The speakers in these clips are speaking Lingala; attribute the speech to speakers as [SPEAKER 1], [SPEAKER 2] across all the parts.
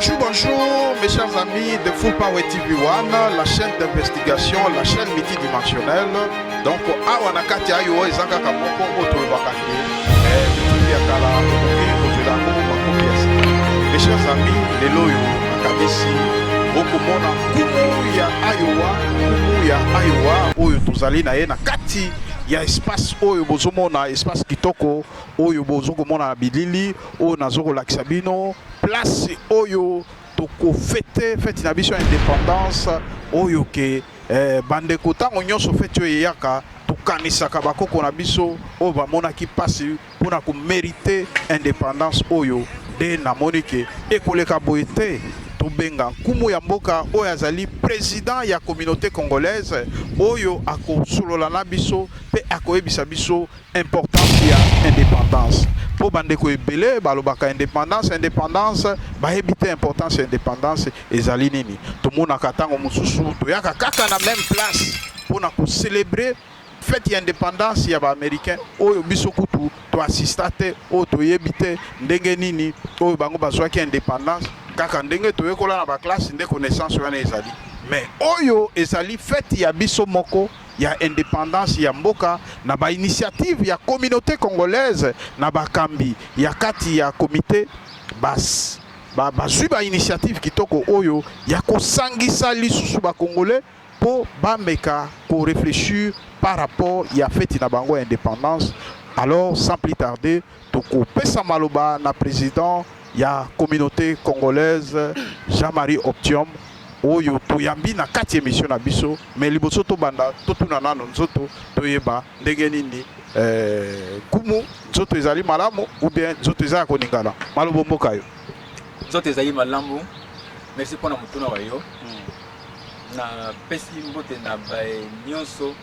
[SPEAKER 1] Bonjour, bonjour mes chers amis de Full Power TV One, la chaîne d'investigation, la chaîne multidimensionnelle. Donc, Awanakati Ayo Ezaka Kamoko Otolobakaki, mes chers amis, les loyaux, Akabisi, Okomona, Kumu ya Ayowa, Oyo Tozali na ye na kati. Il y a espace oyo bozomona espace kitoko oyo bozomona bilili oyo nazoko lakisabino place oyo toko fête na biso indépendance oyo ke bandeko tango nyonso fête oyo yaka tokanisaka bakoko na biso oyo bamonaki pasi mpona komérite indépendance oyo de namoni ke ekoleka boye te. Benga Kumu ya mboka oyo azali président ya communauté congolaise oyo akosolola na biso pe akoyebisa biso importance ya indépendance po bandeko ebele balobaka indépendance bahebite importance ya indépendance ezali nini tomonaka ntango mosusu toyaka kaka na même place mpona kocélébrer fête ya indépendance ya baaméricain oyo biso kutu toassista te oyo toyebi te ndenge nini oyo bango bazwaki indépendance kaka ndenge toyekola na baklasse nde connaissance wana ezali mais oyo ezali fête ya biso moko ya indépendance ya mboka na ba initiative ya communauté congolaise na bakambi ya kati ya comité bazwi ba initiative kitoko oyo ya kosangisa lisusu ba congolais po bameka ko réfléchir par rapport ya fête na bango indépendance. Alors sans plus tarder toko pesa maloba na président ya communauté congolaise Jean-Marie Optium oyo toyambi na kati émission na biso mais liboso to banda totuna nano nzoto toyeba ndenge nini kumu nzoto ezali malamu ou bien nzoto ezali koningana malobo mboka yo
[SPEAKER 2] nzoto ezali malamu. Merci pour na mutuna wa yo na pesi mbote na bae nyonso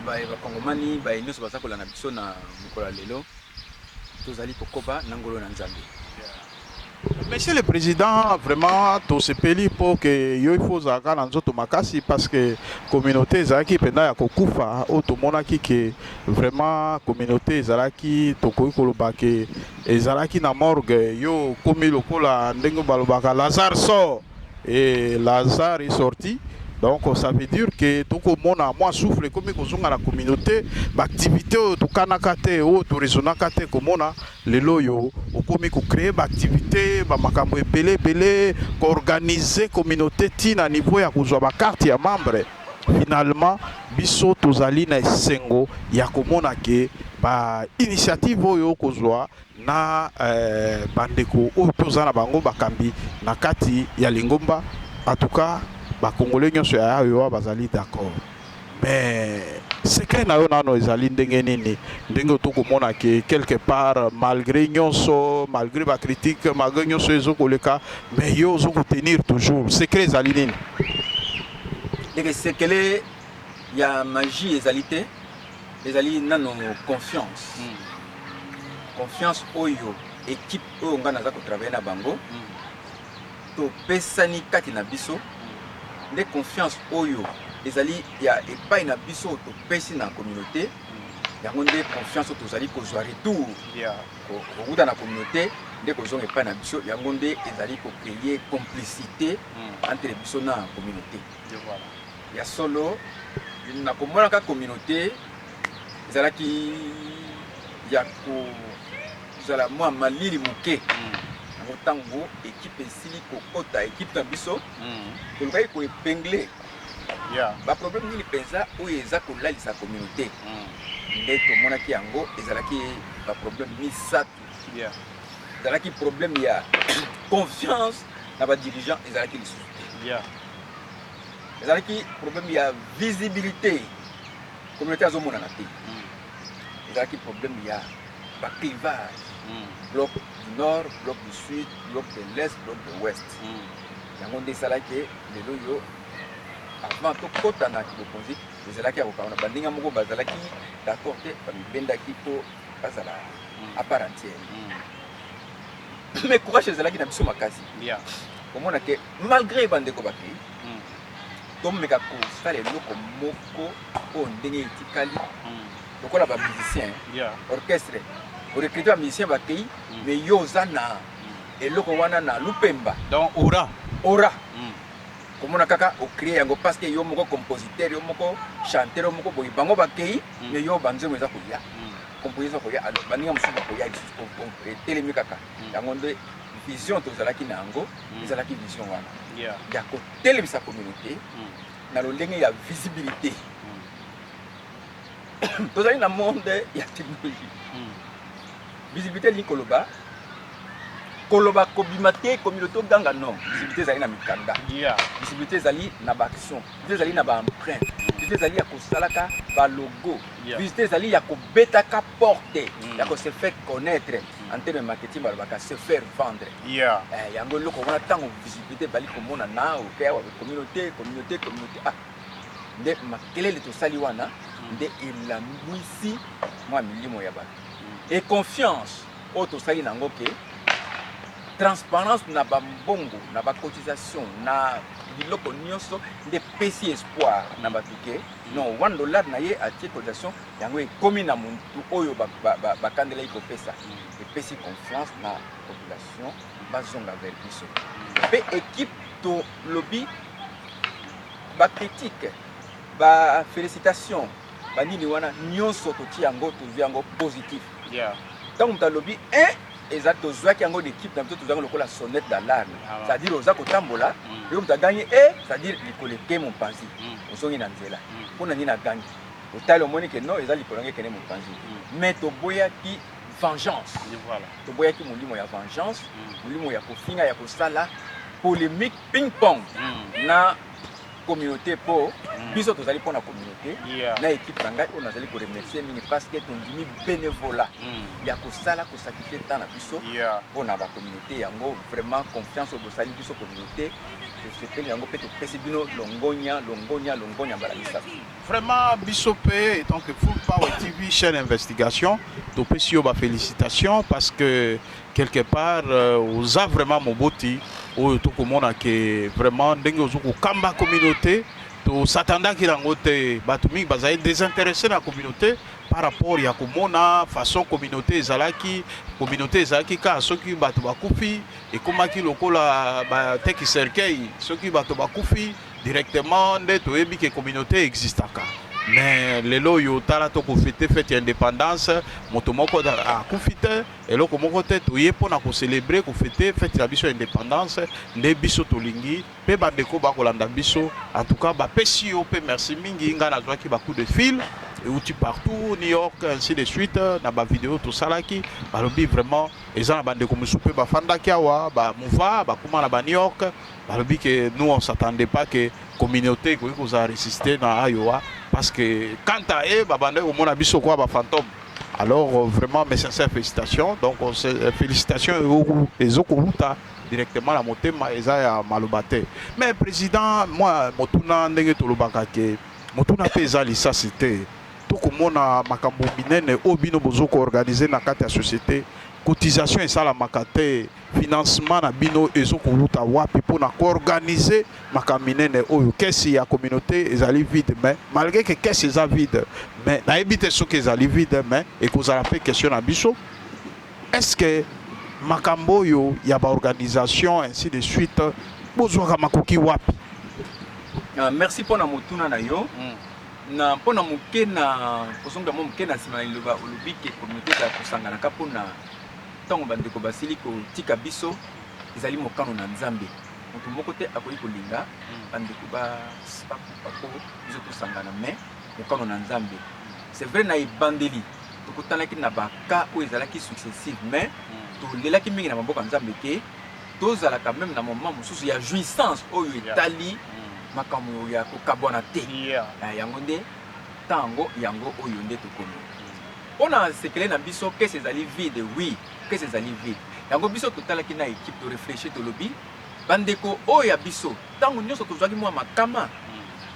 [SPEAKER 2] bae bakongomani bae nyonso basakola na biso na mikola lelo tozali kokoba na ngolo na nzambe.
[SPEAKER 1] Monsieur le Président, vraiment, tout ce pays pour que il faut zaka na nzoto makasi parce que communauté zaki penda ya kokufa o to monaki que vraiment communauté zalaki to koikoloba ke ezalaki na morgue yo komi lokola ndenge balobaka Lazare sort et Lazare est sorti. Donc ça veut dire que tout le monde a moins souffle comme la communauté, l'activité au Kanakate ou au Rezonakate comme on a les loyaux, au comme créer l'activité, makambo belé, organiser communauté tina niveau ya kuzwa carte ya membre. Finalement, biso tozali na sengo ya komona ke ba initiative oyo kozwa na bandeko o tozana bango bakambi na kati ya Lingomba. En tout cas les Congolais nyonso ya yo bazali d'accord mais secret na yo nano ezali ndenge nini ndenge tokomona ke quelque part malgré nyonso malgré ba critique malgré nyonso ezokoleka mais yo ozoko tenir toujours secret ezali nini
[SPEAKER 2] et secret ya magie ezali ezali nano confiance confiance oyo équipe oyo ngana za ko travailler na bango to pesani kati na biso de confiance oyo ezali ya epai na biso to pesi na communauté yango nde confiance tozali kozwa retour kokuta na communauté nde kozonga epai na biso yango nde ezali créer complicité entre biso na communauté ya solo na komona ka communauté ezalaki ya kozala mwa malili moke tango équipe esili kokota équipe na biso tolukaki koepingle baproblème nini mpenza oyo eza kolalisa communauté nde tomonaki yango ezalaki baproblème misato ezalaki problème ya confiance na badirigeant ezalaki lisusu te ezalaki problème ya visibilité communauté azomonana te ezalaki problème ya baclivage bloc du nord, bloc du sud, bloc de l'est, bloc de l'ouest. Yango nde salaki lelo yo avant to kota na kibokonzi ezalaki akokana bandinga moko bazalaki d'accord te bamibendaki po bazala à part entière. Mais courage ezalaki na biso makasi komona ke malgré bandeko baki tomeka kosala eloko moko oyo ndenge etikali lokola bamusicien orchestre recruter un musicien bakei mais yo zana eloko wana na lupemba
[SPEAKER 1] donc aura
[SPEAKER 2] ora komona kaka ocréer yango parce que yo moko compositeur yo moko chanteur yo moko boyi bango bakei mais yo banzemo eza koya composition koya alors baninga mosusu bakoya etelemi kaka yango nde vision tozalaki na yango ezalaki vision wana ya kotelemisa communauté na lolenge ya visibilité tozali na monde ya technologie visibilité elingi koloba kobima te communauté oganga non visibilité ezali na mikanda visibilité ezali na baaction visibilité ezali na baempreinte visibilité ezali ya kosalaka balogo visibilité ezali ya kobetaka porte ya kose faire connaître en terme marketing balobaka se faire vendre yango eloko wana ntango visibilité bali komona na okeya communauté nde makelele tosali wana nde elambwisi mwa milimo ya bato et confiance oyo tosali nango ke transparence na bambongo na bacotisation na biloko nyonso nde pesi espoir na bato ke non $1 na ye atie cotisation yango ekomi na muntu oyo bakandelai kopesa epesi confiance na population bazonga vers biso mpe équipe tolobi bacritique bafélicitation banini wana nyonso totie yango tozwi yango positif ntango moto alobi eza tozwaki yango d'équipe na biso tozwaki lokola sonnette d'alarme c'est-à-dire oza kotambola yo moto agangi c'est-à-dire likolo eke mopanzi ozongi na nzela mpona nini agangi otali omoni ke non eza likolo yango ekende mopanzi mais toboyaki vengeance toboyaki molimo ya vengeance molimo ya kofinga ya kosala polémique ping-pong na communauté po biso tozali mpona communauté na équipe na ngai oyo nazali koremercier mingi parce que tondimi bénévolat ya kosala kosakrifie temps na biso mpona bacommunauté yango vraiment confiance oyo bosali biso communauté tosepeli yango mpe topesi bino longonya mbala misato
[SPEAKER 1] vraiment biso mpe donc Full Power TV chaîne investigation topesi yo bafélicitation parce que quelque part oza vraiment moboti oyo tokomona ke vraiment ndenge ozokokamba communauté tosatandaki nango te bato mingi bazali désintéressé na communauté par rapport ya komona façon communauté ezalaki kaka soki bato bakufi ekomaki lokola bateki cercueil soki bato bakufi directement nde toyebi ke communauté existaka mais lelo oyo tala tokofete fete ya indépendance moto moko akufi te eloko moko te toye mpona kocélébre kofete fete na biso ya indépendance nde biso tolingi mpe bandeko bakolanda biso en tout cas bapesi yo mpe merci mingi ngai nazwaki bacoup de fil euti partout New York ainsi de suite na bavideo tosalaki balobi vraiment eza na bandeko mosusu mpe bafandaki awa bamouva bakuma na New York balobi ke nous on s'attendait pas que communauté koki kozala résister na Iowa parce que quant à eux babandaki komona biso kwa bafantôme alors vraiment mes sincères félicitations donc félicitations ezokoluta directement la motema eza ya maloba te mais président moi motuna ndenge tolobaka ke motuna mpe eza lisasi te tokomona makambo minene oyo bino bozoko organiser na kati ya société cotisation esalamaka te financement na bino ezokoluta wapi mpona koorganize makambo minene oyo kesi ya communauté ezali vide mais malgré que kesi eza vide mais nayebi te soki ezali vide mais ekozala mpe question na biso est-ce que makambo oyo ya baorganisation ainsi de suite bozwaka makoki wapi?
[SPEAKER 2] Merci mpona motuna na yo na mpona moke na kosonga mo moke na nsima na liloba olobi ke communauté ezala kosanganaka mpona ntango bandeko basili kotika biso ezali mokano na nzambe moto moko te akoki kolinga bandeko bako biso tosangana mais mokano na nzambe c'est vrai na ebandeli tokotanaki na baka oyo ezalaki successive mais tolelaki mingi na maboko ya nzambe ke tozalaka même na moment mosusu ya jouissance oyo etali makambo ya kokabwana te yango nde ntango yango oyo nde tokomi mpona sekele na biso kese ezali vide oui kese ezali vide yango biso totalaki na équipe torefléchir tolobi bandeko oyo ya biso ntango nyonso tozwaki mwa makama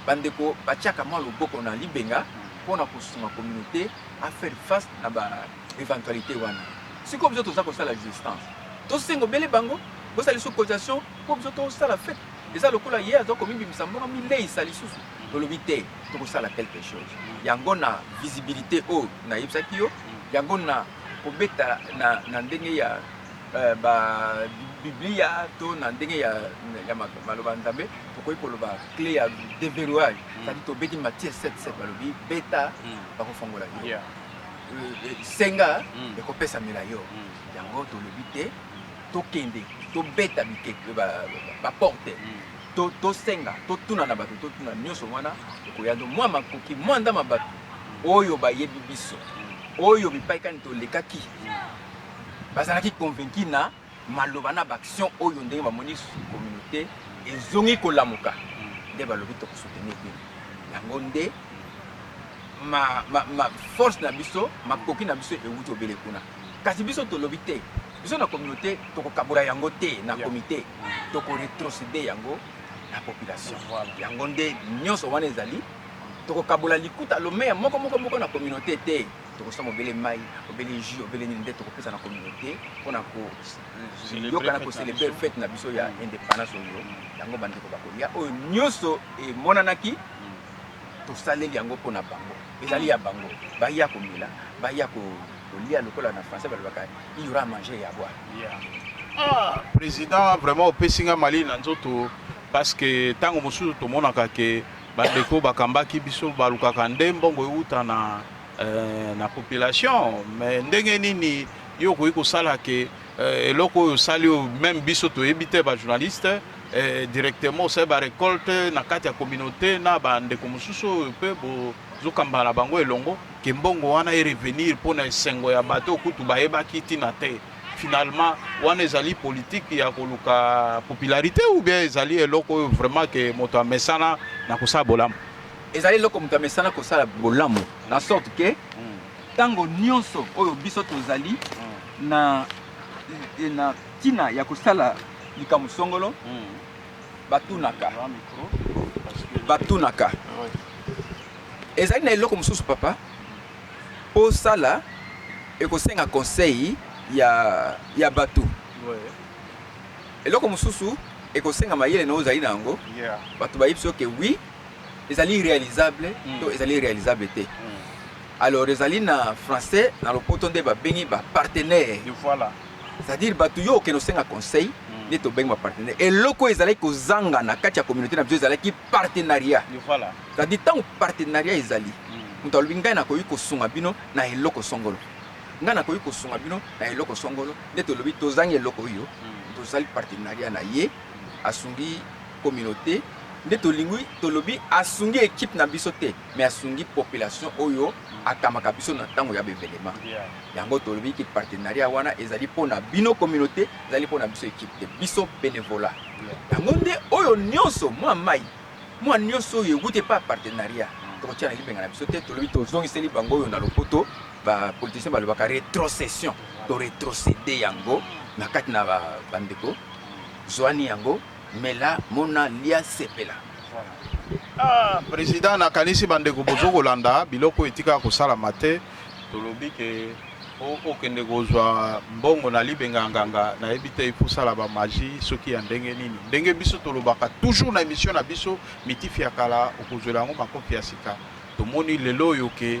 [SPEAKER 2] bandeko batiaka mwa loboko na libenga mpona kosunga communauté a faire face na baéventualité wana sikoyo biso toza kosala existence tosenga obele bango bosala liso cotisation mpo biso tosala fete eza lokola ye aza komibimisa mbongo mileisa lisusu tolobi te tokosala quelque chose yango na visibilité oyo nayebisaki yo yango na kobeta na ndenge ya biblia to na ndenge ya maloba nzambe tokoki koloba clé ya déverrouillage c'est-à-dire tobeti Matthieu 7:7 balobi beta bakofongola yo senga ekopesamela yo yango tolobi te tokende tobeta baporte tosenga totuna na bato totuna nyonso wana ekoyando mwa makoki mwanda mabato oyo bayebi biso oyo bipaikani tolekaki bazalaki convaincu na maloba na baaction oyo ndenge bamoni communauté ezongi kolamuka nde balobi tokosoutenir bino yango nde ma force na biso makoki na biso ewuti obele kuna kasi biso tolobi te biso na communauté tokokabula yango te na comité tokoretrocéder yango na population yango nde nyonso wana ezali tokokabula likuta lomeya moko na communauté te tokosoma obele mai obele jus obele nini nde tokopesa na communauté mpona koyokana kocélébrer fête na biso ya indépendance oyo yango bandeko bakolia oyo nyonso emonanaki tosaleli yango mpona bango ezali ya bango baya komela baya kolia lokola na français balobaka il y aura à manger et à boire.
[SPEAKER 1] Président vraiment opesinga mali na nzoto parce que ntango mosusu tomonaka ke bandeko bakambaki biso balukaka nde mbongo euta na population mais ndenge nini yo okoki kosala ke eloko oyo osali oyo même biso toyebi te bajournaliste directement osali barécolte na kati ya communauté na bandeko mosusu oyo mpe bozokamba na bango elongo ke mbongo wana erevenir mpona esengo ya bato kutu bayebaki ntina te finalement wana ezali politique ya koluka popularité ou bien ezali eloko oyo vraiment ke moto amesana na kosala bolamu
[SPEAKER 2] ezali eloko moto amesana kosala bolamu na sorte ke ntango nyonso oyo biso tozali na ntina ya kosala likambo songolo batunaka ezali na eloko mosusu papa posala ekosenga conseil ya bato eloko mosusu ekosenga mayele na ozali na yango bato bayebi biso ke oui ezali réalisable to ezali réalisable te alors ezali na français na lopoto nde babengi bapartenaire c'est-à-dire bato yo okende osenga conseil nde tobengi bapartenaire eloko ezalaki kozanga na kati ya communauté na biso ezalaki partenariat c'est-à-dire ntango partenariat ezali moto alobi ngai nakoki kosunga bino na eloko songolo ngai nakoki kosunga bino na eloko songolo nde tolobi tozangi eloko oyo tozali partenariat na ye asungi communauté nde tolingi tolobi asungi équipe na biso te mais asungi population oyo akamaka biso na ntango ya bevelema yango tolobi ki partenariat wana ezali mpona bino communauté ezali mpona biso équipe te biso bénévolat yango nde oyo nyonso mwa mai mwa nyonso oyo ewuti pa partenariat tokotia na libenga na biso te tolobi tozongiseli bango oyo na lopoto bapoliticien balobaka rétrocession toretrocéde yango na kati na bandeko zwani yango mela mona lia sepela
[SPEAKER 1] président nakanisi bandeko bozokolanda biloko etika kosalama te tolobi ke okende kozwa mbongo na libenga nganga nayebi te ifosala bamagie soki ya ndenge nini ndenge biso tolobaka toujours na émission na biso mitifi ya kala okozwela yango makofi ya sika tomoni lelo oyo ke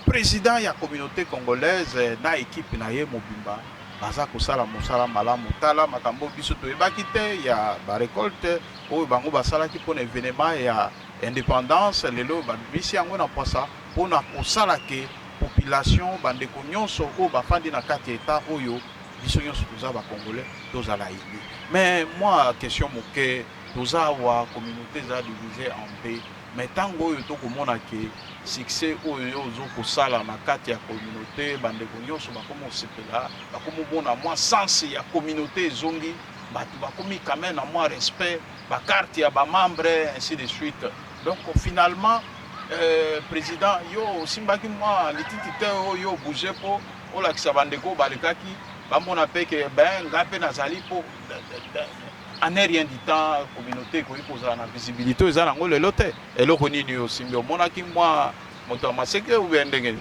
[SPEAKER 1] président ya communauté congolaise na équipe na ye mobimba baza kosala mosala malamu tala makambo biso toyebaki te ya barécolte oyo bango basalaki mpona événement ya indépendance lelo babimisi yango na posa mpona kosala ke population bandeko nyonso oyo bafandi na kati ya etat oyo biso nyonso toza bacongolais tozala yebi mais moi question moke toza awa communauté eza divisé en deux mais ntango oyo tokomona ke succès oyo ozokosala na kati ya communauté bandeko nyonso bakomi osepela bakomi omona mwa sens ya communauté ezongi bato bakomi quand même na mwa respect bakarte ya bamembre ainsi de suite donc finalement président yo osimbaki mwa lititi te oyo obouge mpo olakisa bandeko balekaki bamona mpe ke ben ngai mpe nazali mpo en rien du temps communauté ekoki kozala na visibilité eza nango lelo te eloko nini osimbi omonaki mwa moto ya maseke obe ndenge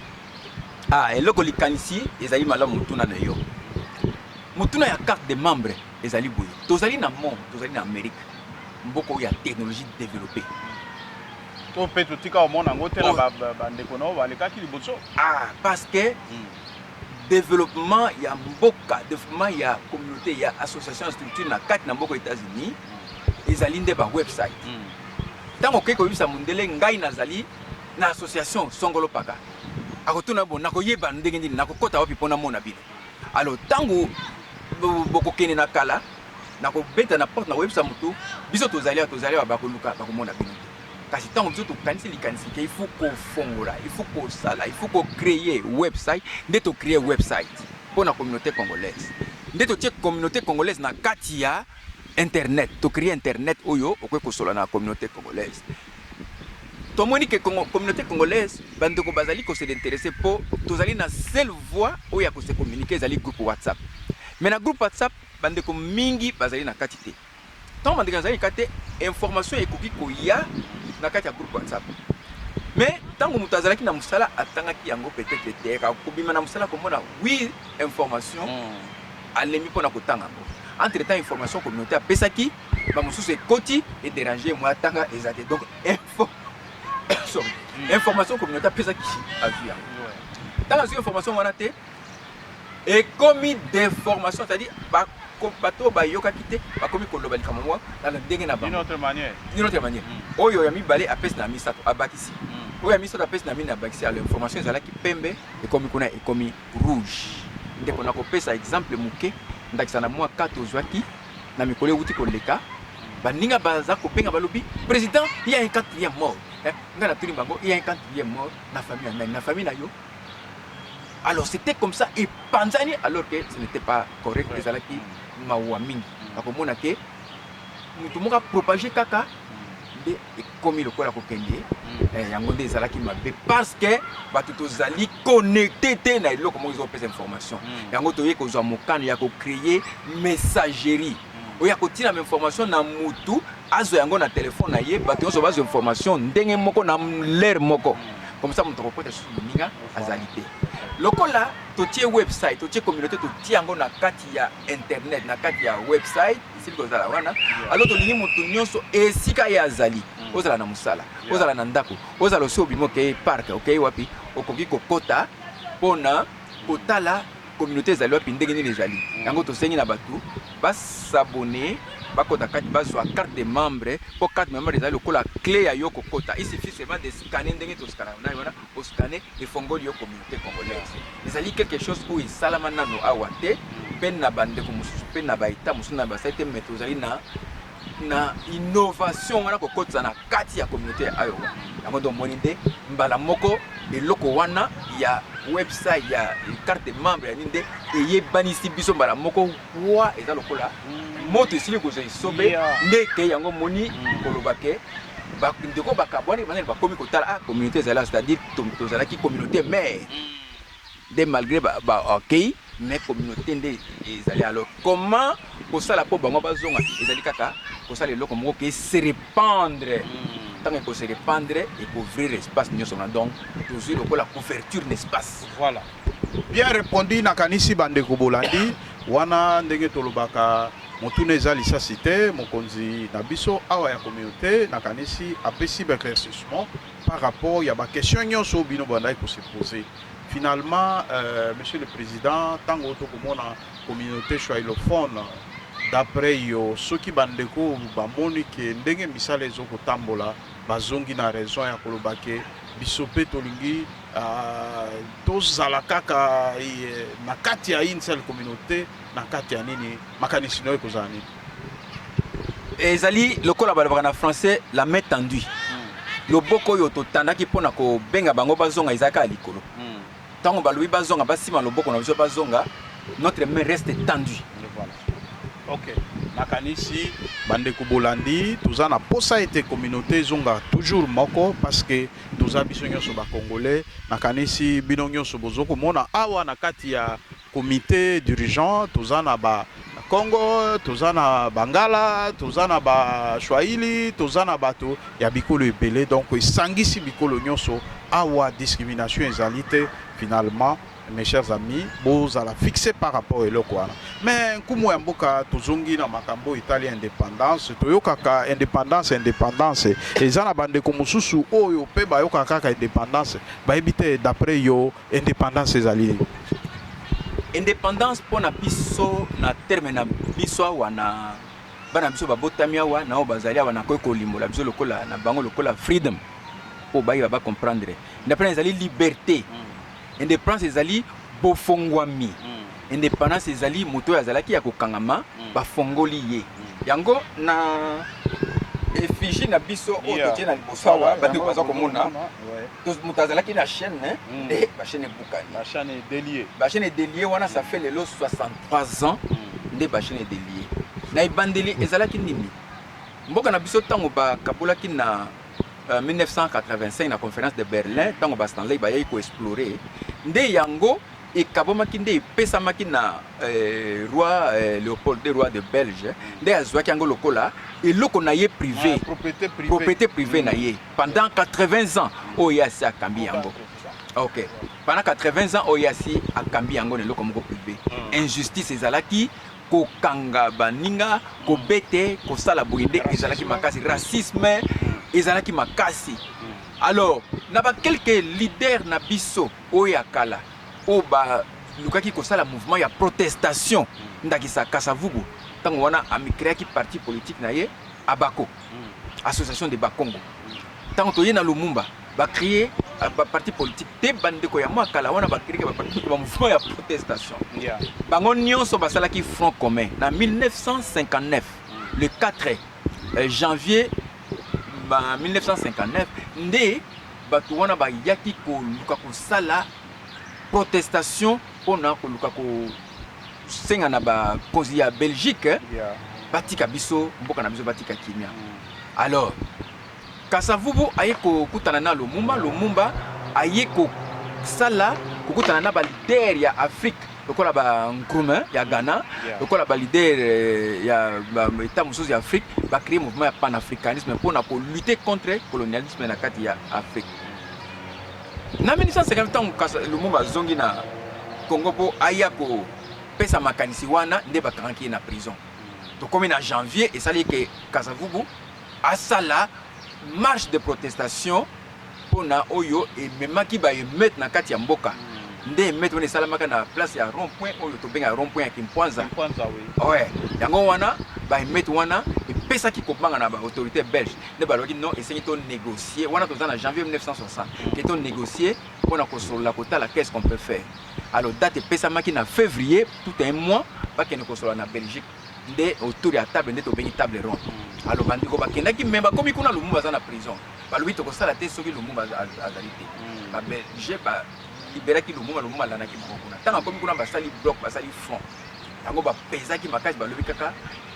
[SPEAKER 2] eloko likanisi ezali malamu motuna na yo motuna ya carte de membre ezali boye tozali na monde tozali na amérique mboka oyo ya technologie développée
[SPEAKER 1] to mpe totika omona yango te na bandeko nao balekaki liboso
[SPEAKER 2] parce que développement ya mboka, développement ya communauté, ya association structure na kati na mboka États-Unis ezali nde ba website. Tango ke ko bisa mundele ngai nazali na association Songolo Paka. Akotuna bon nakoyeba ndenge ndini nakokota wapi pona mona bino. Alors tango boko kene na kala nakobeta na porte na website mutu biso tozali bakoluka bakomona bino. Kasi tango biso tokanisi likanisi ke il faut ko fongola, il faut ko sala, il faut ko créer website, nde to créer website pour la communauté congolaise. Nde to tie communauté congolaise na kati ya internet, to créer internet oyo okwe ko sola na communauté congolaise. To moni que communauté congolaise bandeko bazali ko se intéresser pour tozali na seule voie oyo ko se communiquer zali groupe WhatsApp. Mais na groupe WhatsApp bandeko mingi bazali na kati te. Tant bandeko bazali kate information ekoki ko ya na kati ya groupe WhatsApp. Mais tango mutu azalaki na musala atangaki yango peut-être te ka kobima na musala komona oui information alemi pona kotanga ngo. Entre temps information communautaire pesaki ba mususu ekoti et déranger moi tanga ezate. Donc information communautaire pesaki avia. Dans cette information wana te et commis d'information, c'est-à-dire bato bayoka kité bakomi koloba likamwa na ndenge na ba d'une autre manière oyo ya mibale apesi na misato abakisi oyo ya misato apesi na mina abakisi ala information ezalaki pembe ekomi kuna ekomi rouge ndeko na kopesa exemple muke ndakisa na mwa 4 ozwaki na mikole wuti koleka baninga baza kopenga balobi président il y a un 4e mort nga na tuni bango il y a un 4e mort na famille na yo. Alors c'était comme ça et panzani alors que ce n'était pas correct les alaki mawa mingi akomona ke mutu moka propager kaka de comme le kola ko kende yango de zalaki mabe parce que batu tozali connecté te na eloko mo izo pesa information yango toye ko zo mokano ya ko créer messagerie oya ko tina information na mutu azo yango na téléphone na ye batu zo bazo information ndenge moko na l'air moko comme ça mutu ko pota sur ninga azalité. Lokola totie website, totie communauté, totie yango na kati ya internet, na kati ya website, ici kozala wana. Alors to lingi mutu nyonso esika ya azali. Ozala na musala, ozala na ndako, ozala so bimo ke park, okay wapi, okoki kokota pona kotala communauté ezali wapi ndenge nini ezali. Yango to sengi na batu, bas s'abonner bakota kati bazwa carte de membre pour carte de membre ezali lokola clé ya yo kokota. Il suffit seulement de scanner ndenge to scanner na wana o scanner et fongoli yo communauté congolaise. Ezali quelque chose où il salama nano awate pen na bande ko mususu pen na baita mususu na basaite meto ezali na innovation wana kokota na kati ya communauté ayo. Yango do moninde mbala moko eloko wana ya website ya carte de membre ya ninde eyebanisi biso mbala moko wa eza lokola moto esili ko sobe ndeke yango moni kolobake ba ndeko bakabwani banel bakomi kotala communauté ezala c'est-à-dire tozalaki communauté mais de malgré ok mais communauté nde ezali. Alors comment kosala po bango bazonga ezali kaka kosala eloko moko ke se répandre tant que se répandre et couvrir l'espace nyonso na donc toujours lokola couverture d'espace.
[SPEAKER 1] Voilà, bien répondu na kanisi bandeko bolandi wana ndenge tolobaka motuna ezali lisasi te mokonzi na biso awa ya communauté na kanisi apesi éclaircissement par rapport ya ba question nyonso bino bandai ko se poser. Finalement monsieur le président tango to komona communauté choilophone d'après yo soki bandeko bamoni ke ndenge misala ezoko tambola bazongi na raison ya kolobake biso pe tolingi tozala kaka na kati ya une seule communauté na kati ya nini makanisi no ekozala nini
[SPEAKER 2] ezali lokola balobaka na français la main tendue loboko oyo totandaki mpona kobenga bango bazonga ezalaka ya likolo ntango balobi bazonga basima loboko na biso bazonga notre main reste tendue.
[SPEAKER 1] Voilà. Ok, nakanisi bandeko bolandi toza na posa ete communauté zonga toujours moko parce que toza biso nyonso ba congolais nakanisi bino nyonso bozoko mona awa na kati ya comité dirigeant toza na ba Congo toza na Bangala toza na ba Swahili toza na bato ya bikolo ebele donc esangisi bikolo nyonso awa discrimination ezalite finalement. Mes chers amis, vous allez fixer par rapport à l'Okwana. Mais comme on mboka tozongi na makambo italien indépendance, toyokaka indépendance et zana bande komususu oyo pe ba yokaka indépendance, ba ebite d'après yo indépendance ezali.
[SPEAKER 2] indépendance pour na biso na terme na biso wana bana biso babotami awa na bazali awa na koyeko limbola biso lokola na bango lokola freedom po bayi ba comprendre indépendance ezali liberté indépendance ezali bofongwami indépendance ezali moto azalaki ya kokangama bafongoli ye yango na effigie na biso oyo totie na liboso awa bandi baza komona moto azalaki na chaîne nde bachaîne ebukani bachaîne edélié wana ça fait lelo 63 ans nde bachaîne edélié na ebandeli ezalaki nini mboka na biso ntango bakabolaki na 1985 na conférence de Berlin ntango bastanley bayaki koexplore nde yango ekabomaki nde epesamaki na roi Léopold II roi de Belge nde azwaki yango lokola eloko na ye privé propriété privée na ye pendant 80 ans oyo asi akambi yango ok pendant 80 ans oyo asi akambi yango na eloko moko privé injustice ezalaki kokanga baninga kobete kosala boye nde ezalaki makasi racisme ezalaki makasi alors na ba quelques leaders na biso oyo ya kala o ba lukaki kosala mouvement ya protestation ndakisa Kasavubu tango wana amikreaki parti politique na ye Abako association de Bakongo tango toye na Lumumba ba créer ba parti politique te bandeko ya mwakala wana ba créer ba parti ba mouvement ya protestation bango nyonso basalaki front commun na 1959 le 4 janvier 1959 nde bato wana bayaki koluka kosala protestation pona koluka kosenga na bakonzi ya Belgique batika biso mboka na biso batika kimia alors Kasavubu aye kokutana na Lumumba aye kosala kokutana na ba leader ya Afrique lokola ba Nkrumah ya Ghana lokola ba leader ya état mususu ya Afrique ba créer mouvement ya panafricanisme pona ko lutter contre colonialisme na kati ya Afrique na 1950 ans Lumumba zongi na Congo po aya ko pesa makanisi wana nde bakangi na prison to comme na janvier et sali que Kasavubu asala marche de protestation pona oyo et memaki ba emettre na kati ya mboka nde emettre on salamaka na place ya rond point oyo to benga rond point ya Kimpwanza ouais yango wana ba emettre wana pesa qui kopanga na ba autorité belge ne baloki non essayer to négocier wana to na janvier 1960 que to négocier pour na kosola kotala qu'est-ce qu'on peut faire alors date pesa maki na février tout un mois ba ke ne kosola na Belgique nde autour ya table nde to bengi table ronde alors bandiko ba kendaki memba komi kuna Lumumba za na prison balobi to kosala te soki Lumumba azalité ba Belge ba liberaki Lumumba lanaki kuna tanga komi kuna basali bloc basali front yango ba pesaki makasi balobi kaka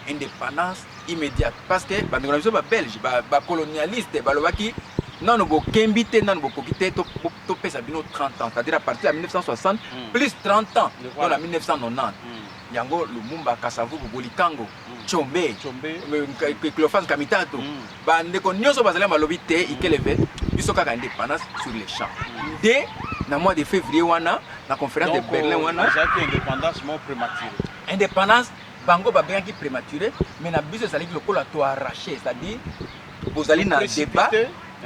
[SPEAKER 2] indépendance immédiate parce que bandeko na biso ba belge ba colonialiste balobaki non bo kembite non bo kokite to pesa bino 30 ans c'est-à-dire à partir de 1960 plus 30 ans dans 1990 yango Lumumba Kasavubu Bolikango Chombe Cléophas Kamitato bandeko nyonso bazali balobi te ikeleve biso kaka indépendance sur les champs dès na mois de février wana na conférence de Berlin wana
[SPEAKER 3] indépendance mo prématurée
[SPEAKER 2] indépendance bango babengaki prématuré mais na biso ezalaki lokola to arraché c'est-à-dire bozali na débat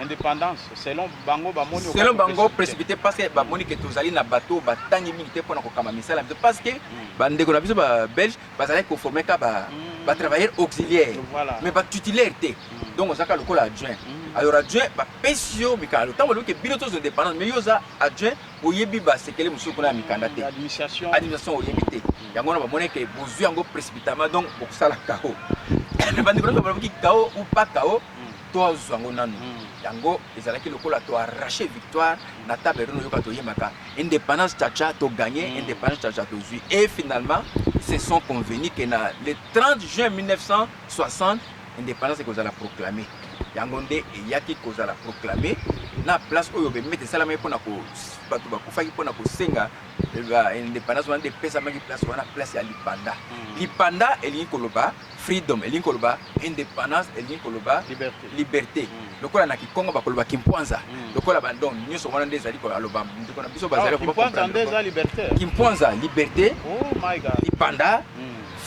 [SPEAKER 3] indépendance selon bango précipité parce que bamoni que tozali na bateau batangi mingi te pona kokama misala parce que bandeko na biso ba belge bazali ko former ka ba travailleur auxiliaire mais ba titulaire te donc osaka lokola adjoint alors adjoint ba pesio mikalo tango loke bino to indépendance mais yoza adjoint oyebi ba sekele musuku na mikanda te administration oyebi te yango na bamoni que bozu yango précipitamment donc bokosala kao bandeko na ba ki kao ou pas kao to zango nanu yango ezalaki lokola to arracher victoire na table ronde yoka to yemaka indépendance chacha to gagner indépendance chacha to zui et finalement se sont convenus que na le 30 juin 1960 indépendance est la proclamer yango nde eyaki kozala proclamer na place oyo be mete salama pona ko bato bakufaki pona ko senga indépendance wana de pesa maki place wana place ya lipanda elingi koloba freedom elingi koloba indépendance elingi koloba liberté lokola na Kikongo bakoloba Kimpwanza lokola bandon nyonso wana nde ezali koloba ndiko na biso bazali ko Kimpwanza ndeza liberté
[SPEAKER 2] Kimpwanza liberté
[SPEAKER 3] oh my god
[SPEAKER 2] lipanda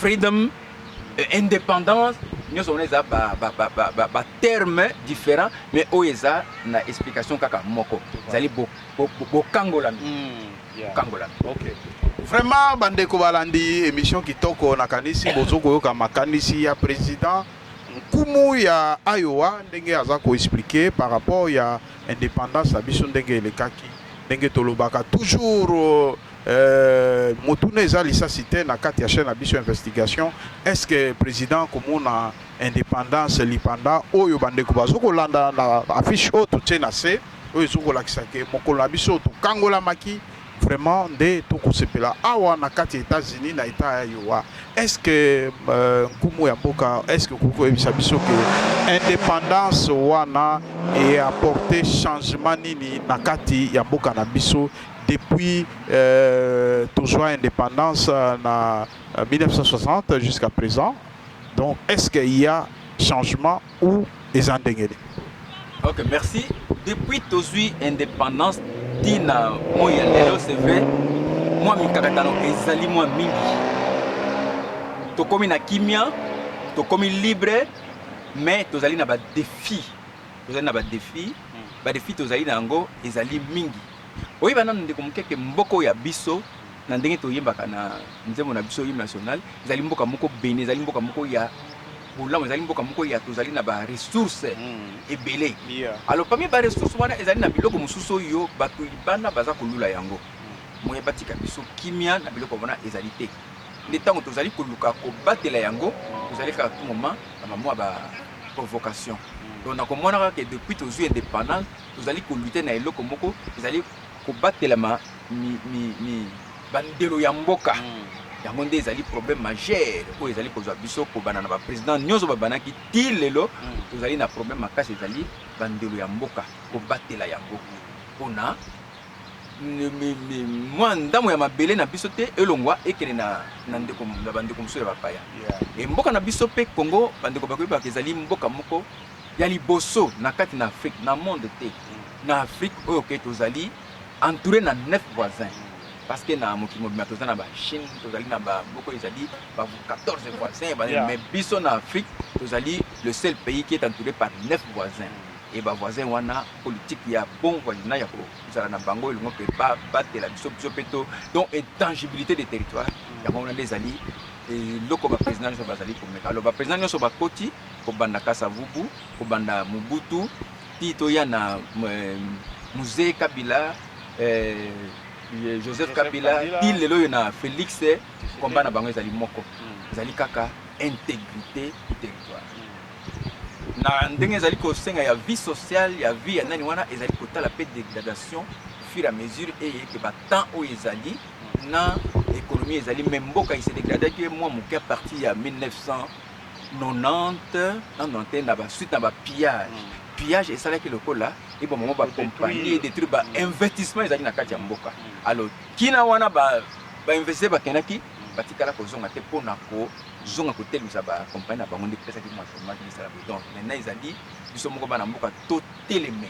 [SPEAKER 2] freedom indépendance nyonso wana eza ba terme différent mais oyo eza na explication kaka moko ezali bokangola
[SPEAKER 3] yeah.
[SPEAKER 2] kangola
[SPEAKER 3] okay
[SPEAKER 1] Vraiment, bandeko balandi émission kitoko nakanisi bozoko yoka makanisi ya président Nkumu ya Iowa ndenge aza ko expliquer par rapport ya indépendance à biso ndenge elekaki ndenge tolobaka toujours motuna eza lisasite na kati ya chaîne na biso investigation est-ce que président komona indépendance lipanda oyo bandeko bazoko landa na affiche oyo totie na se oyo ezokolakisa ke mokolo na biso tokangola maki vraiment nde tokosepela awa na kati ya États-Unis na État ya Iowa. Est-ce que Nkumu ya mboka est-ce que kokoyebisa biso ke indépendance wana et apporter changement nini na kati ya mboka na biso depuis toujours indépendance na 1960 jusqu'à présent. Donc est-ce qu'il y a changement ou les endengeli?
[SPEAKER 3] Ok, merci. Depuis toujours indépendance tina moya lelo c'est vrai moi mikakatano ezali moi mingi tokomi na kimia tokomi libre mais tozali na ba défi tozali na ngo ezali mingi oyeba nanu ndeko mokeke mboko ya biso na ndenge toyembaka na nzembo na biso hymne national ezali mboka moko bene ezali mboka moko ya bulamu ezali mboka moko ya tozali na ba ressources ebele alors parmi ba ressources wana ezali na biloko mosusu yo bato libana baza kolula yango moye batika biso kimia na biloko wana ezali te le temps tozali koluka kobatela yango tozali kaka tout moment na mwa ba provocation donc nakomona que depuis tozwi indépendance tozali koluter na eloko moko ezali kobatela mi bandelo ya mboka yango nde ezali problème majeur oyo ezali kozwa biso kobana na baprésident nyonso babanaki ti lelo tozali na problème makasi ezali bandelo ya mboka kobatela yango mpona mwa ndambo ya mabele na biso te elongwa ekende na bandeko mosusu ya bapaya e mboka na biso mpe Congo bandeko bakoyebaka ezali mboka moko ya liboso na kati na Afrique na monde te na Afrique oyo ke tozali entouré na 9 voisins parce que na mokili mobima tozali na ba Chine tozali na ba moko ezali ba 14 voisins mais biso na Afrique tozali le seul pays qui est entouré par 9 voisins et ba voisins wana politique ya bon voisinage ya kozala na bango elongo pe ba batela biso peto donc intangibilité des territoires yango wana ezali loko ba président nyonso bazali komeka alors ba président nyonso bakoti kobanda Kasavubu kobanda Mobutu ti toya na Mzee Kabila Joseph Kabila ti lelo yo na Félix komba na bango ezali moko ezali kaka intégrité du territoire na ndenge ezali kosenga ya vie sociale ya vie ya nani wana ezali kotala pe dégradation au fur et à mesure et que ba temps oyo ezali na économie ezali même mboka il s'est dégradé que moi mon cas parti ya 1990 na ba suite na ba pillage et ça là que le cola et bon moment ba compagnie détruire ba investissement ezali na kati ya mboka alors kina wana ba investir ba kenaki batikala ko zonga te pona ko zonga ko telusa ba compagnie na bango ndepesa ki mo chômage ni sala donc maintenant ezali biso moko bana mboka to teleme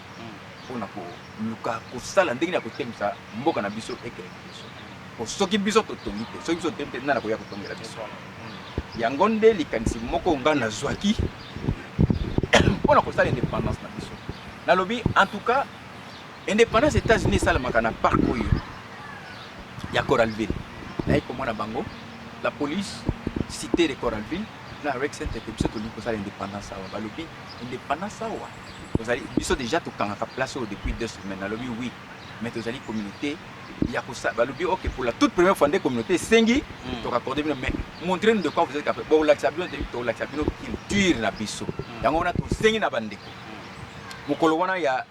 [SPEAKER 3] pona ko luka ko sala ndenge na ko telusa mboka na biso ekele biso ko soki biso to tomite soki biso tempe na ko ya ko tongela biso yango nde likanisi moko ngana zwaki pona ko sala indépendance na biso na lobby en tout cas indépendance États-Unis sala makana parc oyo ya Coralville là comme na bango la police cité de Coralville la Rex Center que biso to liko sala indépendance awa ba lobby indépendance awa vous allez biso déjà to kanga place depuis 2 semaines na lobby oui mais vous allez communauté il y a ça ba lobby OK pour la toute première fois des communautés sengi to accorder mais montrer de quoi vous êtes capable bon l'accabino culture na biso yango na to sengi na bandeko mokolo wana ya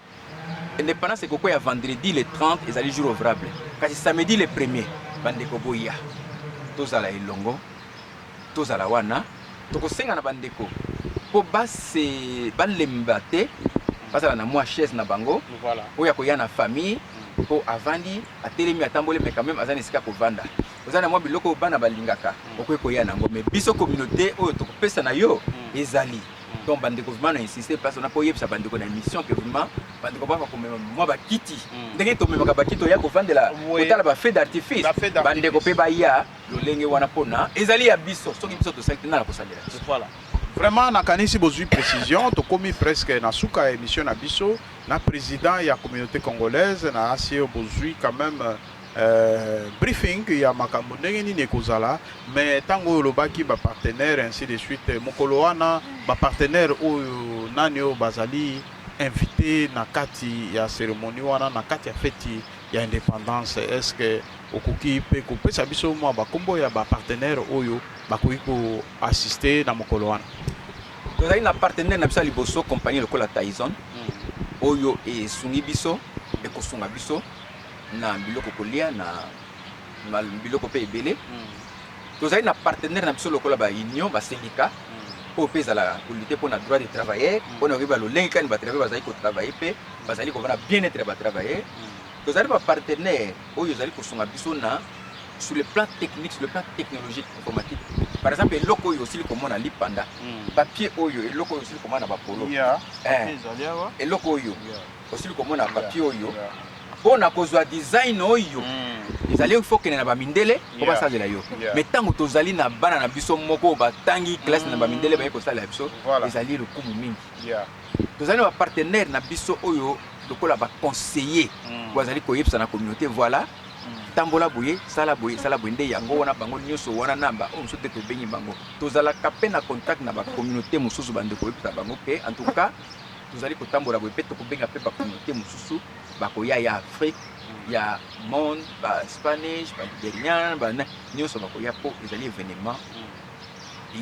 [SPEAKER 3] indépendance c'est quoi ya vendredi le 30 et allez jour ouvrable kasi samedi le 1er bandeko boya tozala elongo tozala wana tokosenga na bandeko po base balemba te basala na mwa chaise na bango voilà oya koya na famille po avandi atelemi atambole mais quand même azana esika kovanda ozana mwa biloko bana balingaka okoye koya nango mais biso communauté oyo tokopesa na yo ezali donc bandeko vraiment insister parce on a poyé sa bandeko na émission que vraiment bandeko ba ko moi ba kiti ndenge to memaka ba kito ya ko vandela otala ba feu d'artifice bandeko pe ba ya lolenge wana pona ezali ya biso soki biso to sakina na ko salela
[SPEAKER 1] voilà vraiment nakanisi bozui précision to komi presque na suka émission na biso na président ya communauté congolaise na asio bozui quand même briefing ya makambo ndenge nini ekozala mais ntango olobaki bapartenaire ainsi de suite mokolo wana bapartenaire oyo nani oyo bazali invité na kati ya cérémonie wana na kati ya feti ya indépendance est-ce que okoki mpe kopesa biso mwa bakombo ya bapartenaire oyo bakoki koassiste na mokolo wana?
[SPEAKER 2] tozali na partenaire na biso ya liboso compagnie lokola Tyson oyo esungi biso ekosunga biso na biloko kolia na biloko mpe ebele. Tozali na partenaire na biso lokola baunion basyndicat oyo mpe ezala kolite mpona droit de travailleur mpona koyeba lolenge kani batravailleur bazali kotravaille mpe bazali kovana bien-être ya batravailleur. Tozali bapartenaire oyo ezali kosunga biso na sur le plan technique, sur le plan technologique, informatique. Par exemple, eloko oyo osili komona lipanda papier oyo eloko oyo osili komona bapolo eloko oyo osili komona papier oyo mpona kozwa design oyo ezali faut kene na bamindele po basalela yo mais ntango tozali na bana na biso moko batangi classe na bamindele baye kosalela biso ezali lokumu mingi. Tozali na bapartenaire na biso oyo lokola baconseiller bazali koyebisa na communauté voilà tambola boye sala boye nde yango wana bango nyonso wana namba oyo mosusu te tobengi bango tozalaka mpe na contact na bacommunauté mosusu bande koyebisa bango ke en tout cas tozali kotambola boye mpe tokobenga mpe bacommunauté mosusu bakoya ya Afrique ya monde baspanish balibérien nyonso bakoya mpo ezali événement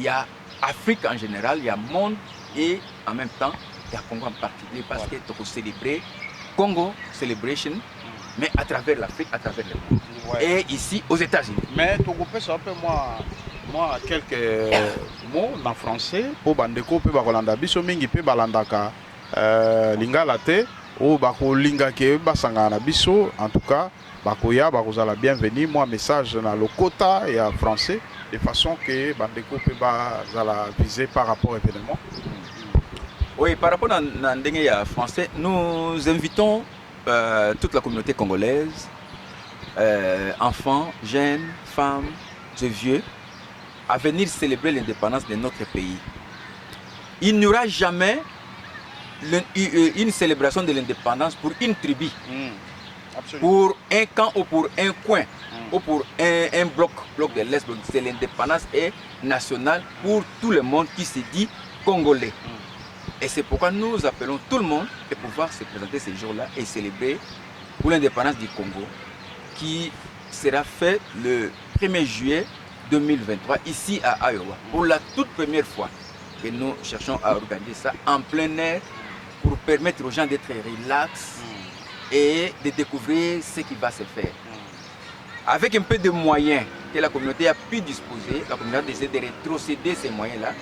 [SPEAKER 2] ya Afrique en général ya monde et en même temps ya Congo en particulier parce que tokocélébrer Congo Celebration mais à travers l'Afrique, à travers le monde. Et ici, aux États-Unis.
[SPEAKER 1] Mais tu peux ça un peu moi quelques mots en français pour bandeko pe bakolanda biso mingi pe balandaka lingala te ou bako linga ke basanga na biso en tout cas bakoya bakozala bienvenue moi message na lokota et en français de façon que bandeko pe bazala visé par rapport à l'événement.
[SPEAKER 2] Oui, par rapport à ndenge ya français, nous invitons toute la communauté congolaise, enfants, jeunes, femmes, vieux, à venir célébrer l'indépendance de notre pays. Il n'y aura jamais une célébration de l'indépendance pour une tribu, pour un camp ou pour un coin, ou pour un bloc de l'Est. C'est l'indépendance est nationale pour tout le monde qui se dit congolais. Et c'est pourquoi nous appelons tout le monde de pouvoir se présenter ces jours-là et célébrer pour l'indépendance du Congo qui sera fait le 1er juillet 2023 ici à Iowa. Pour la toute première fois que nous cherchons à organiser ça en plein air pour permettre aux gens d'être relax et de découvrir ce qui va se faire. Avec un peu de moyens que la communauté a pu disposer, la communauté a décidé de rétrocéder ces moyens-là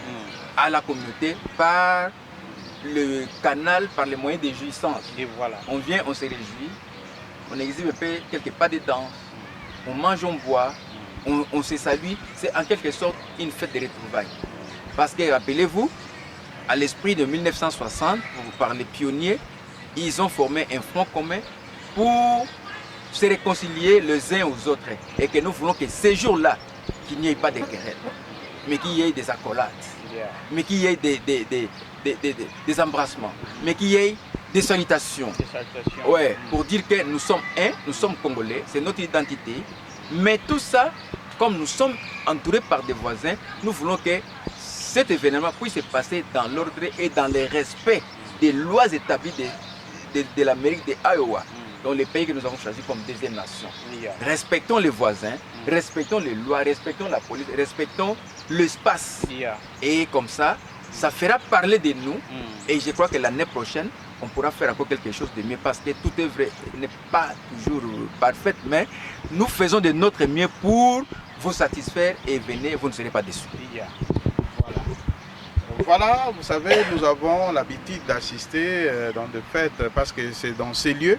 [SPEAKER 2] à la communauté par le canal, par les moyens de jouissance.
[SPEAKER 1] Et voilà.
[SPEAKER 2] On vient, on se réjouit, on exhibe un peu quelques pas de danse, on mange, on boit, on se salue. C'est en quelque sorte une fête de retrouvailles. Parce que rappelez-vous, à l'esprit de 1960, par les pionniers, ils ont formé un front commun pour se réconcilier les uns aux autres. Et que nous voulons que ces jours-là, qu'il n'y ait pas de querelles, mais qu'il y ait des accolades, mais qu'il y ait des embrassements, mais qu'il y ait des salutations. Ouais, pour dire que nous sommes un, nous sommes congolais, c'est notre identité. Mais tout ça, comme nous sommes entourés par des voisins, nous voulons que cet événement puisse se passer dans l'ordre et dans le respect des lois établies de l'Amérique de Iowa, dans les pays que nous avons choisis comme deuxième nation. Respectons les voisins, respectons les lois, respectons la police, respectons l'espace. Et comme ça, ça fera parler de nous. Et je crois que l'année prochaine, on pourra faire encore quelque chose de mieux parce que toute œuvre n'est pas toujours parfaite, mais nous faisons de notre mieux pour vous satisfaire et venez, vous ne serez pas déçus.
[SPEAKER 1] Voilà, vous savez, nous avons l'habitude d'assister dans des fêtes parce que c'est dans ces lieux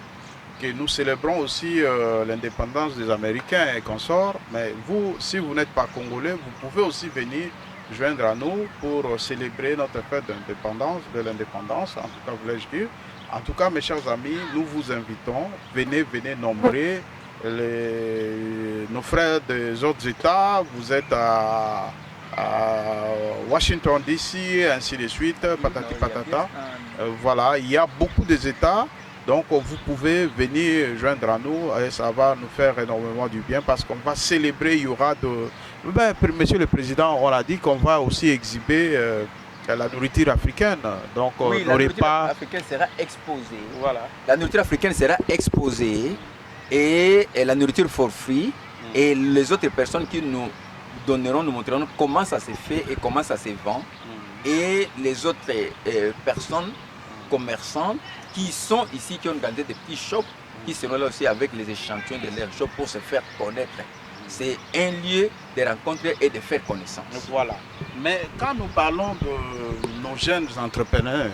[SPEAKER 1] que nous célébrons aussi l'indépendance des Américains et consorts. Mais vous, si vous n'êtes pas congolais, vous pouvez aussi venir joindre à nous pour célébrer notre fête d'indépendance, de l'indépendance, en tout cas voulais-je dire. En tout cas, mes chers amis, nous vous invitons, venez nombrer nos frères des autres États. Vous êtes à Washington DC, ainsi de suite, patati patata. Voilà, il y a beaucoup d'États Donc vous pouvez venir joindre à nous et ça va nous faire énormément du bien parce qu'on va célébrer, il y aura de... Monsieur le Président, on a dit qu'on va aussi exhiber la nourriture africaine. Donc
[SPEAKER 2] oui, la nourriture africaine sera exposée.
[SPEAKER 1] Voilà.
[SPEAKER 2] La nourriture africaine sera exposée et la nourriture for free. Et les autres personnes qui nous donneront, nous montreront comment ça se fait et comment ça se vend. Et les autres personnes, commerçantes, qui sont ici, qui ont gardé des petits shops, qui seront là aussi avec les échantillons de leurs shops pour se faire connaître. C'est un lieu de rencontre et de faire connaissance.
[SPEAKER 1] Voilà. Mais quand nous parlons de nos jeunes entrepreneurs,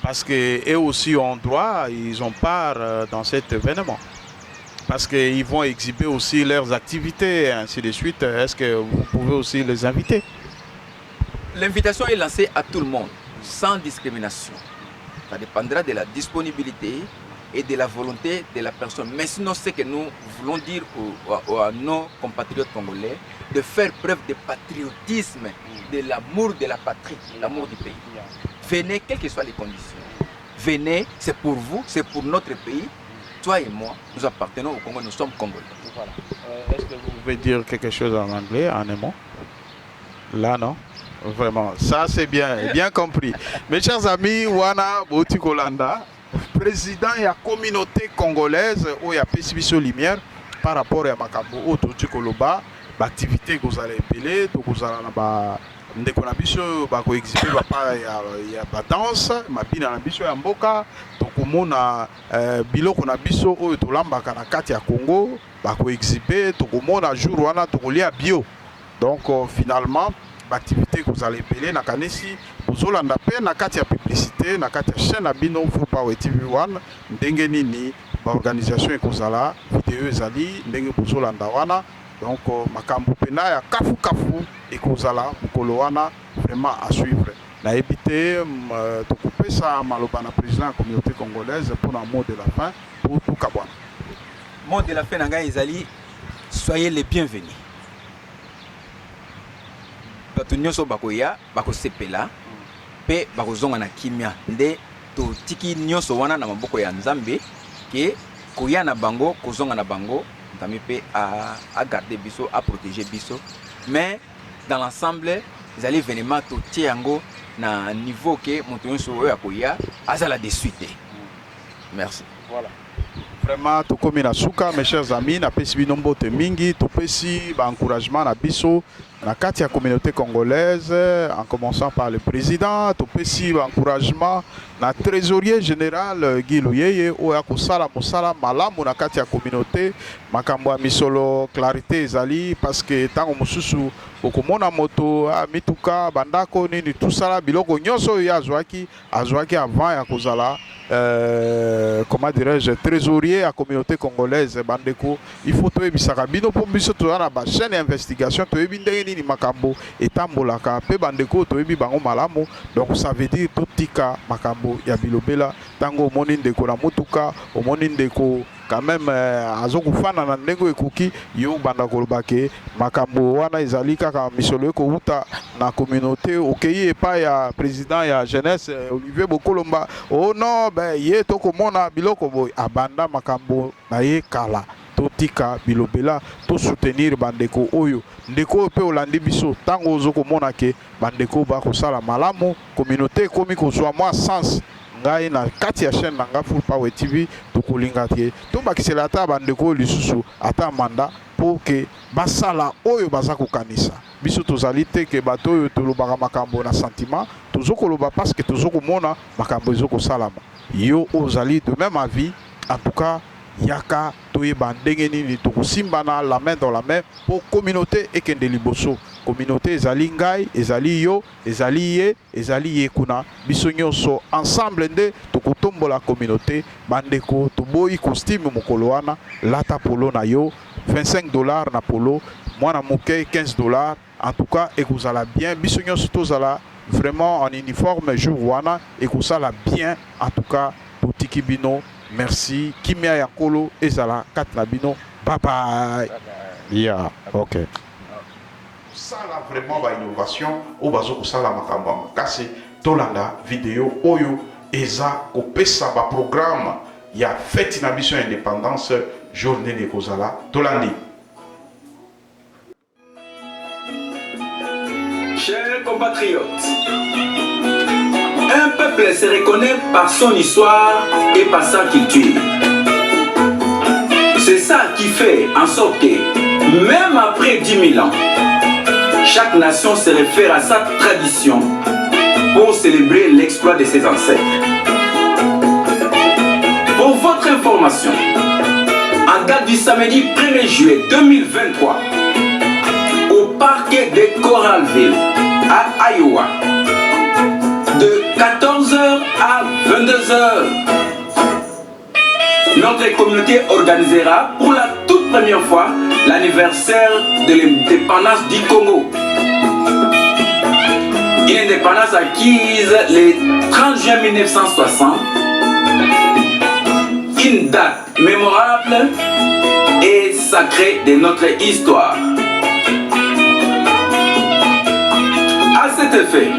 [SPEAKER 1] parce qu'eux aussi ont droit, ils ont part dans cet événement. Parce qu'ils vont exhiber aussi leurs activités et ainsi de suite. Est-ce que vous pouvez aussi les inviter?
[SPEAKER 2] L'invitation est lancée à tout le monde, sans discrimination. Ça dépendra de la disponibilité et de la volonté de la personne. Mais sinon, ce que nous voulons dire à nos compatriotes congolais, de faire preuve de patriotisme, de l'amour de la patrie, l'amour du pays. Venez, quelles que soient les conditions. Venez, c'est pour vous, c'est pour notre pays. Toi et moi, nous appartenons au Congo, nous sommes Congolais.
[SPEAKER 1] Voilà. Est-ce que vous pouvez dire quelque chose en anglais, en un mot? Là, non? Vraiment, ça c'est bien compris. Mes chers amis, Wana Boutikolanda, président de la communauté congolaise, où il y a Pessibiso Lumière, par rapport à Makambo, au Totikoloba, l'activité que vous allez appeler, que vous allez ndeko na biso ba ko exhiber ba ya ba danse mabina na biso ya mboka tokomona biloko na biso oyo tolambaka na kati ya Congo ba ko exhiber tokomona jour wana tokolia bio. Donc finalement l'activité que vous allez appeler na kanesi bozolanda pe na kati ya publicité na kati ya chaîne na bino Full TV1 ndenge nini ba organisation ekozala vidéo ezali ndenge bozolanda wana. Donc, makambo pena ya kafu et kozala mukolo wana vraiment à suivre. Na évité de couper ça maloba na président de la communauté congolaise pour un mot de la fin pour tout Kabwana.
[SPEAKER 2] Mot de la fin nanga ezali soyez les bienvenus. Bato nyonso bakoya bako sepela pe bakozonga na kimia nde to tiki nyonso wana na maboko ya Nzambe ke koya na bango kozonga na bango à garder biso, à protéger biso. Mais dans l'ensemble, les événements tout tiango na niveau que montoyon so akoya azala de suite. Merci.
[SPEAKER 1] Voilà. Vraiment to komi na suka mes chers amis na pesi binombo te mingi to pesi ba encouragement na biso na kati ya communauté congolaise en commençant par le président to pesi ba encouragement na trésorier général Guy Luyeye oya kosala mosala malamu na kati ya communauté makambo ya misolo clarité ezali parce que tango mosusu okomona moto mituka bandako nini tout ça biloko nyonso ya azwaki avant ya kozala comment dirais-je, trésorier à la communauté congolaise bandeko il faut to ebisaka bino pour biso to na ba chaîne d'investigation to ebi ndenge nini makambo etambolaka pe bandeko to ebi bango malamu. Donc ça veut dire to tika makambo ya bilobela tango omoni ndeko na mutuka omoni ndeko quand même azokufana na ndenge ekoki yo banda kolobake makambo wana ezali kaka misolo ekouta na communauté okei epa ya président ya jeunesse Olivier Bokolomba oh non ben ye tokomona biloko boy abanda makambo na ye kala totika bilobela to soutenir bandeko oyo ndeko pe olandi biso tango ozokomona ke bandeko ba kosala malamu communauté komi kozwa moi sens ngai na kati ya chaîne nanga Full TV tokolinga tie to bakisela ata bandeko lisusu ata manda pour que basala oyo baza kokanisa biso tozali te ke bato oyo tolobaka makambo na sentiment tozokoloba parce que tozokomona makambo ezokosalama yo ozali de même avis. En tout cas yaka toyeba ndenge nini tokosimbana la main dans la main pour communauté ekende liboso. Communauté ezali ngai ezali yo ezali ye ezali ye kuna biso nyonso ensemble nde tokotombola communauté bandeko toboyi costume mokolo wana lata polo na yo $25 na polo mwana moke $15. En tout cas ekozala bien biso nyonso tozala vraiment en uniforme jour wana ekozala bien. En tout cas totiki bino merci kimia ya kolo ezala katna bino bye bye. Yeah, okay. Ça là vraiment ba innovation au bazo kusala makambo kasi tolanda vidéo oyo eza kopesa ba programme ya fête na biso indépendance journée de kozala tolandi.
[SPEAKER 2] Chers compatriotes, un peuple se reconnaît par son histoire et par sa culture. C'est ça qui fait en sorte que, même après 10 000 ans, chaque nation se réfère à sa tradition pour célébrer l'exploit de ses ancêtres. Pour votre information, en date du samedi 1er juillet 2023, au parc de Coralville, à Iowa, de 14h à 22h, notre communauté organisera pour la toute première fois l'anniversaire de l'indépendance du Congo. Une indépendance acquise le 30 juin 1960, une date mémorable et sacrée de notre histoire. À cet effet,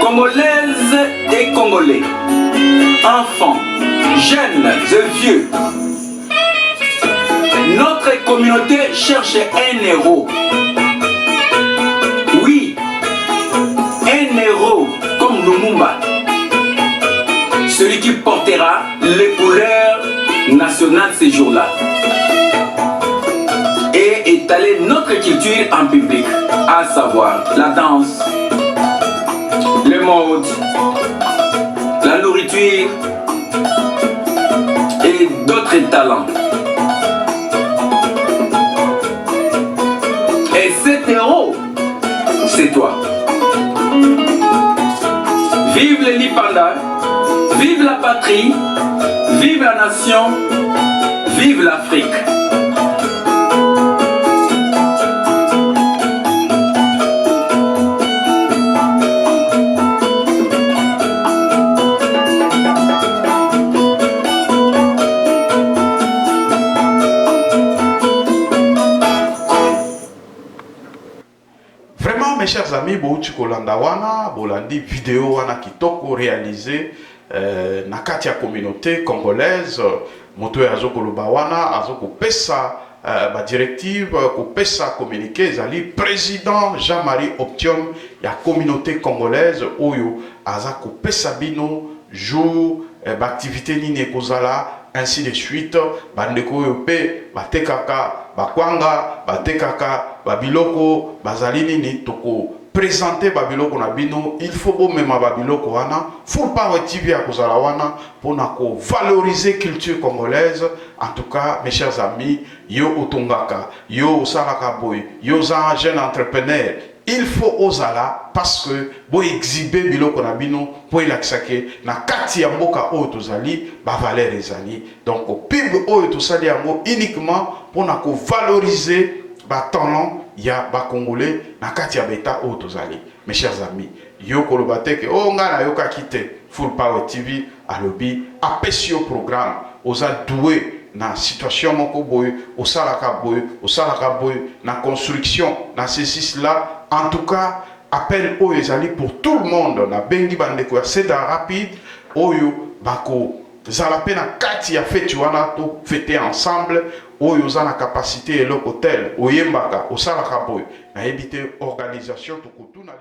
[SPEAKER 2] Congolaises et Congolais, enfants, jeunes et vieux, notre communauté cherche un héros. Oui, un héros comme Lumumba, celui qui portera les couleurs nationales ces jours-là et étaler notre culture en public, à savoir la danse, le mode, la nourriture et d'autres talents. Et cet héros, c'est toi. Vive les Lipanda, vive la patrie, vive la nation, vive l'Afrique.
[SPEAKER 1] Mes chers amis, Bouti Kolanda wana, Bolandi vidéo wana kitoko réalisé na kati ya communauté congolaise, moto ya Azokoloba wana, Azoko pesa ba directive, ko pesa communiqué zali président Jean-Marie Optium ya communauté congolaise oyo azako pesa bino jour ba activité nini kozala ainsi de suite bandeko oyo pe batekaka bakwanga batekaka babiloko bazali nini toko présenter babiloko na bino il faut bo mema babiloko wana Full Power TV ya kozala wana pona ko valoriser culture congolaise. En tout cas mes chers amis, yo otongaka yo osalaka boy yo za jeune entrepreneur, il faut osala parce que bo exhiber biloko na bino po ilakisake na kati ya mboka oyo tozali ba valeur ezali. Donc au pub oyo tosali yango uniquement pona ko valoriser ba talent ya ba congolais na kati ya beta oyo tozali. Mes chers amis, yo koloba teke o nga na yoka kite Full Power TV alobi apesio programme oza doué na situation moko boy osalaka boy na construction na ceci là. En tout cas appel oyo ezali pour tout le monde na bengi bandeko ya seda rapide oyo bako zala pe na kati ya fete wana to fete ensemble oyo za na capacité eloko tel oyembaka osalaka boy na ebite organisation to kotuna